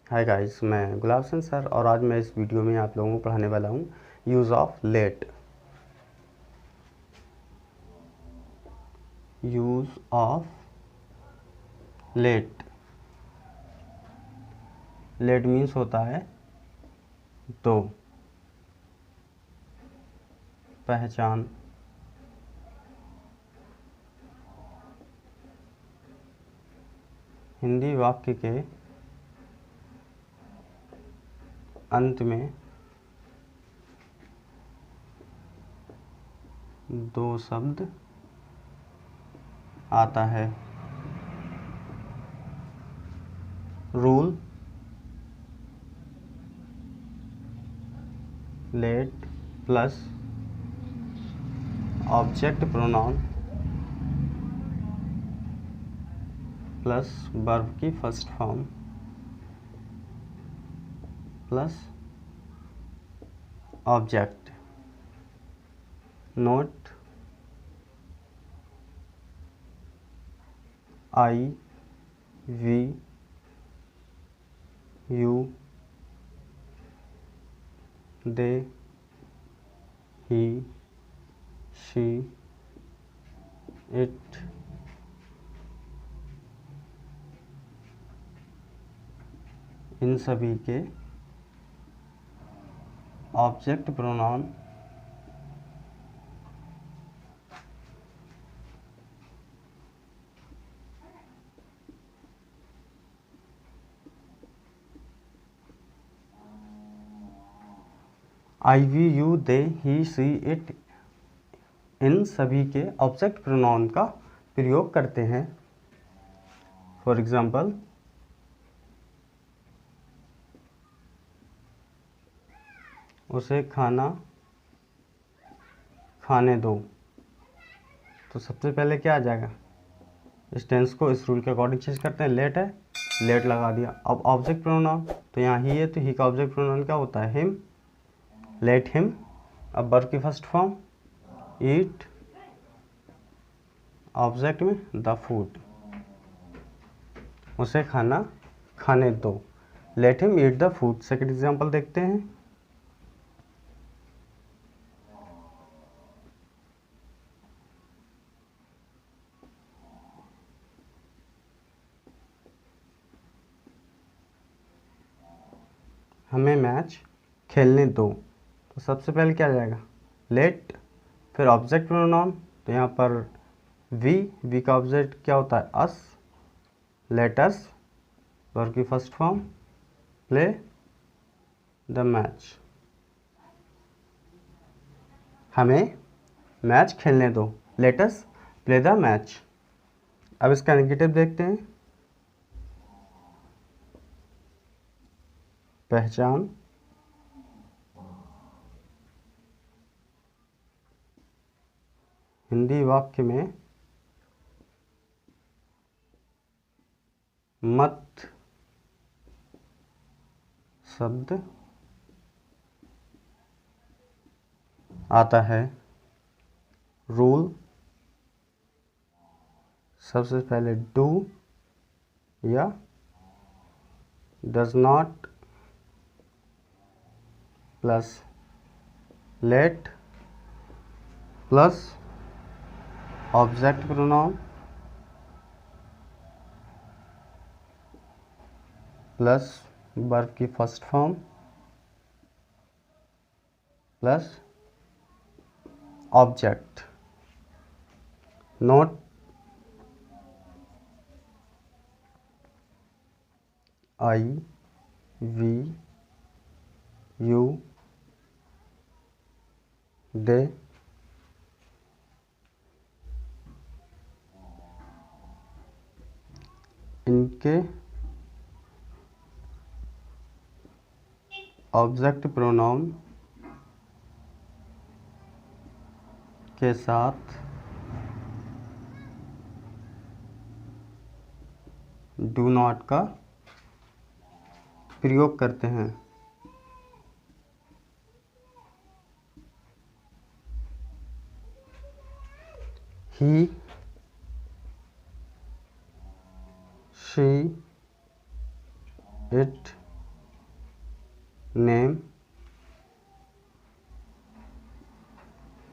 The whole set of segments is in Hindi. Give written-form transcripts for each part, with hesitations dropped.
हाय गाइस, मैं गुलाब हसन सर और आज मैं इस वीडियो में आप लोगों को पढ़ाने वाला हूँ use of let. Use of let. Let means होता है तो। पहचान। हिंदी वाक्य के अंत में दो शब्द आता है। Rule, let plus object pronoun plus verb की first form plus object. Note, I we you they he she it इन सभी के object pronoun I we you they he she it इन सभी के ऑब्जेक्ट प्रोनाउन का प्रयोग करते हैं। फॉर एग्जाम्पल, उसे खाना खाने दो, तो सबसे पहले क्या आ जाएगा? इस टेंस को इस रूल के अकॉर्डिंग चेंज करते हैं। लेट है, लेट लगा दिया। अब ऑब्जेक्ट प्रोनाउन, तो यहाँ ही है, तो ही का ऑब्जेक्ट प्रोनाउन क्या होता है? हिम। Let him. अब वर्ब की फर्स्ट फॉर्म ईट, ऑब्जेक्ट में द फूड। उसे खाना खाने दो, let him eat the food. Second example देखते हैं। हमें मैच खेलने दो, तो सबसे पहले क्या आ जाएगा? लेट, फिर ऑब्जेक्ट प्रोनाउन, तो यहाँ पर वी का ऑब्जेक्ट क्या होता है? अस। लेट अस, वर्ब की first form play the match. हमें मैच खेलने दो, let us play the match. अब इसका नेगेटिव देखते हैं। पहचान, हिंदी वाक्य में मत शब्द आता है। रूल, सबसे पहले डू या does not plus let plus object pronoun plus verb की first form plus object. Note, I we you they इनके ऑब्जेक्ट प्रोनाउन के साथ डू नॉट का प्रयोग करते हैं। ही, शी, इट नेम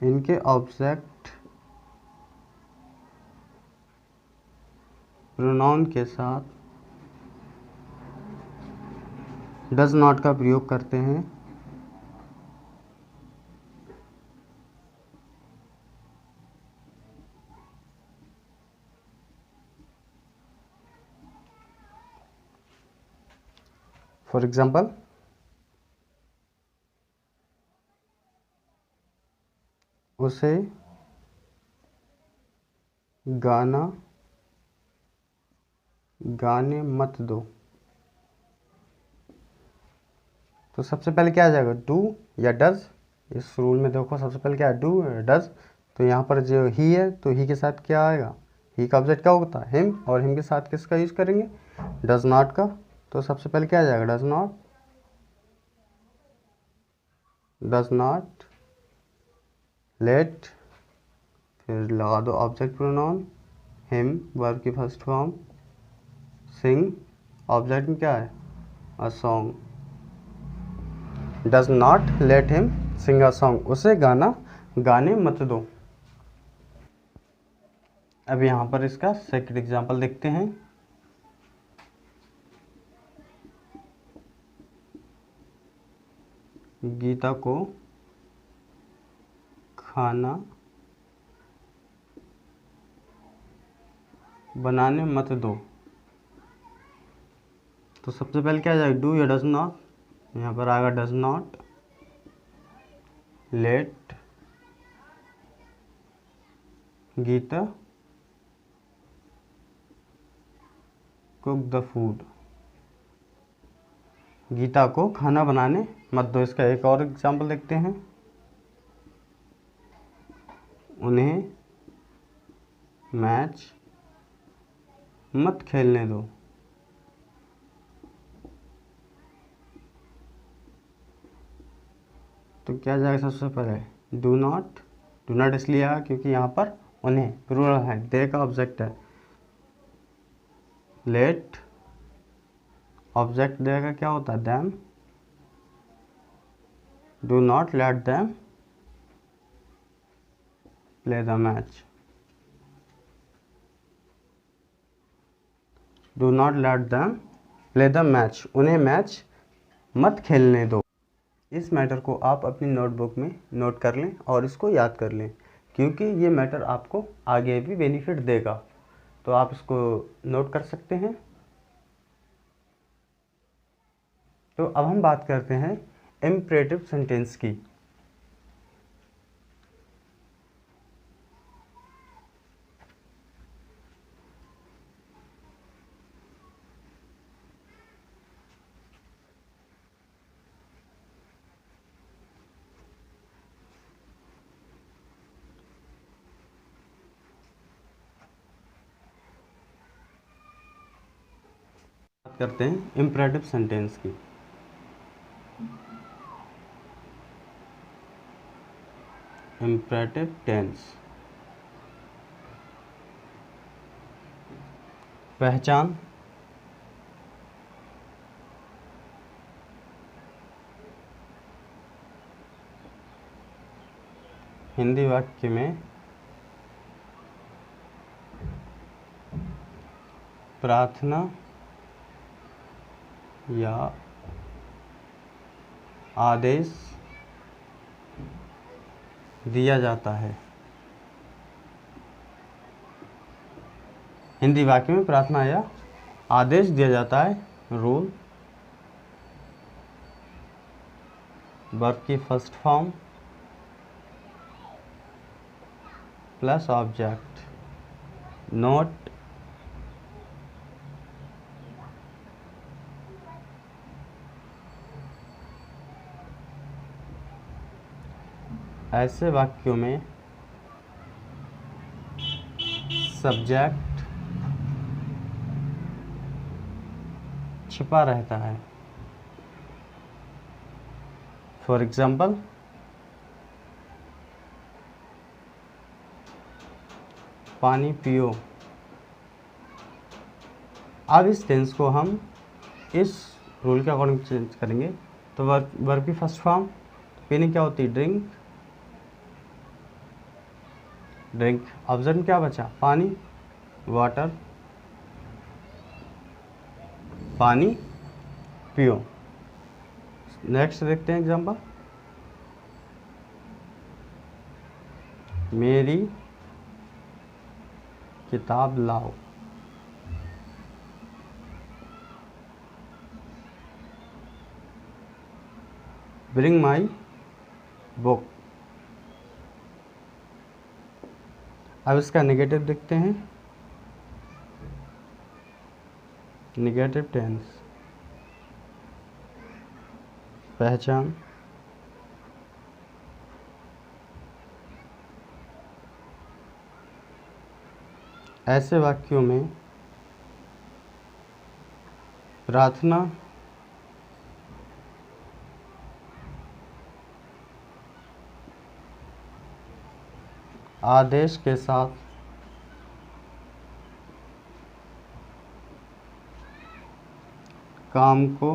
इनके ऑब्जेक्ट प्रोनाउन के साथ डज नॉट का प्रयोग करते हैं। फॉर एग्जाम्पल, उसे गाना गाने मत दो। तो सबसे पहले क्या आ जाएगा, डू या डज। इस रूल में देखो सबसे पहले क्या है, डू डज। तो यहाँ पर जो ही है तो ही के साथ क्या आएगा, ही का ऑब्जेक्ट क्या होता है, हिम, और हिम के साथ किसका यूज करेंगे, डज नॉट का। तो सबसे पहले क्या आ जाएगा, डज नॉट लेट, फिर लगा दो ऑब्जेक्ट प्रोनाउन हिम, वर्ब की फर्स्ट फॉर्म, सिंग, ऑब्जेक्ट में क्या है, a song. Does not let him Singh a song, उसे गाना गाने मत दो। अब यहाँ पर इसका सेकंड एग्जांपल देखते हैं। गीता को खाना बनाने मत दो। तो सबसे पहले क्या जाएगा, डू या डज नॉट। यहाँ पर आएगा does not let Geeta cook the food, Geeta को खाना बनाने मत दो। इसका एक और एग्जांपल देखते हैं, उन्हें मैच मत खेलने दो। तो क्या जाएगा सबसे पहले, डू नॉट इसलिए आया क्योंकि यहाँ पर उन्हें प्लूरल है, दे का ऑब्जेक्ट है। लेट ऑब्जेक्ट देगा क्या होता है, them. Do not let them play the match, do not let them play the match, उन्हें मैच मत खेलने दो। इस मैटर को आप अपनी नोटबुक में नोट कर लें और इसको याद कर लें, क्योंकि ये मैटर आपको आगे भी बेनिफिट देगा। तो आप इसको नोट कर सकते हैं। तो अब हम बात करते हैं इम्परेटिव सेंटेंस की। बात करते हैं इम्परेटिव सेंटेंस की। इम्परेटिव टेंस, पहचान, हिंदी वाक्य में प्रार्थना या आदेश दिया जाता है। हिंदी वाक्य में प्रार्थना या आदेश दिया जाता है। रूल, वर्ब की first form plus object, note ऐसे वाक्यों में सब्जेक्ट छिपा रहता है। फॉर एग्जाम्पल, पानी पियो। अब इस टेंस को हम इस रूल के अकॉर्डिंग चेंज करेंगे। तो वर्ब की फर्स्ट फॉर्म पीने क्या होती है, ड्रिंक। ड्रिंक ऑब्जेक्ट में क्या बचा, पानी, वाटर, पानी पियो। नेक्स्ट देखते हैं एग्जांपल, मेरी किताब लाओ। Bring my book. अब इसका नेगेटिव देखते हैं, नेगेटिव टेंस, पहचान, ऐसे वाक्यों में प्रार्थना, आदेश के साथ काम को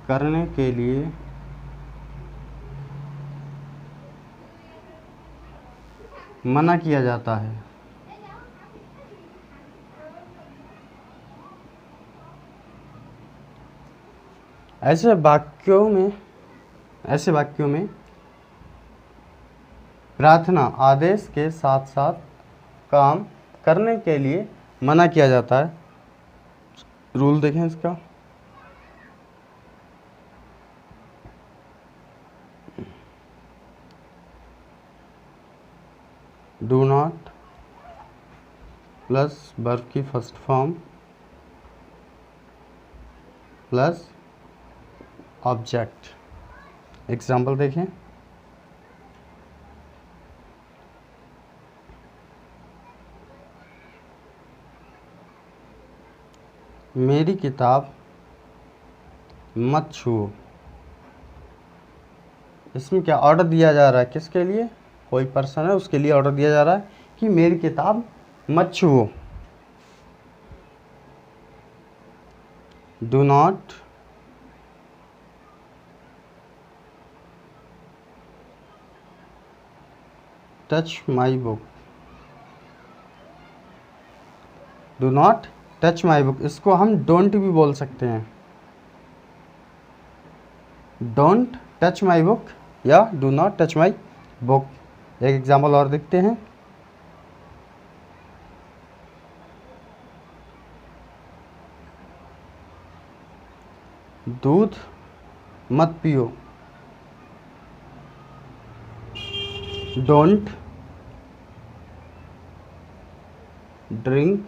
करने के लिए मना किया जाता है। ऐसे वाक्यों में प्रार्थना आदेश के साथ साथ काम करने के लिए मना किया जाता है। रूल देखें इसका, डू नॉट प्लस वर्ब की first form plus object. Example देखें, मेरी किताब मत छुओ। इसमें क्या ऑर्डर दिया जा रहा है, किसके लिए, कोई पर्सन है उसके लिए ऑर्डर दिया जा रहा है कि मेरी किताब मत छुओ। Do not touch my book. Do not touch my book, इसको हम डोंट भी बोल सकते हैं। डोंट टच माई बुक या do not touch my book. एक एग्जाम्पल और देखते हैं, दूध मत पियो। Don't drink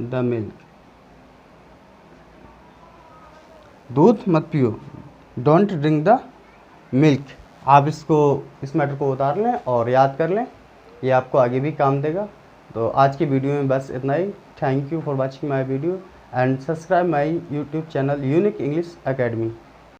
the milk. दूध मत पियो, डोंट ड्रिंक द मिल्क। आप इस मैटर को उतार लें और याद कर लें, ये आपको आगे भी काम देगा। तो आज की वीडियो में बस इतना ही। Thank you for watching my video and subscribe my YouTube channel Unique English academy.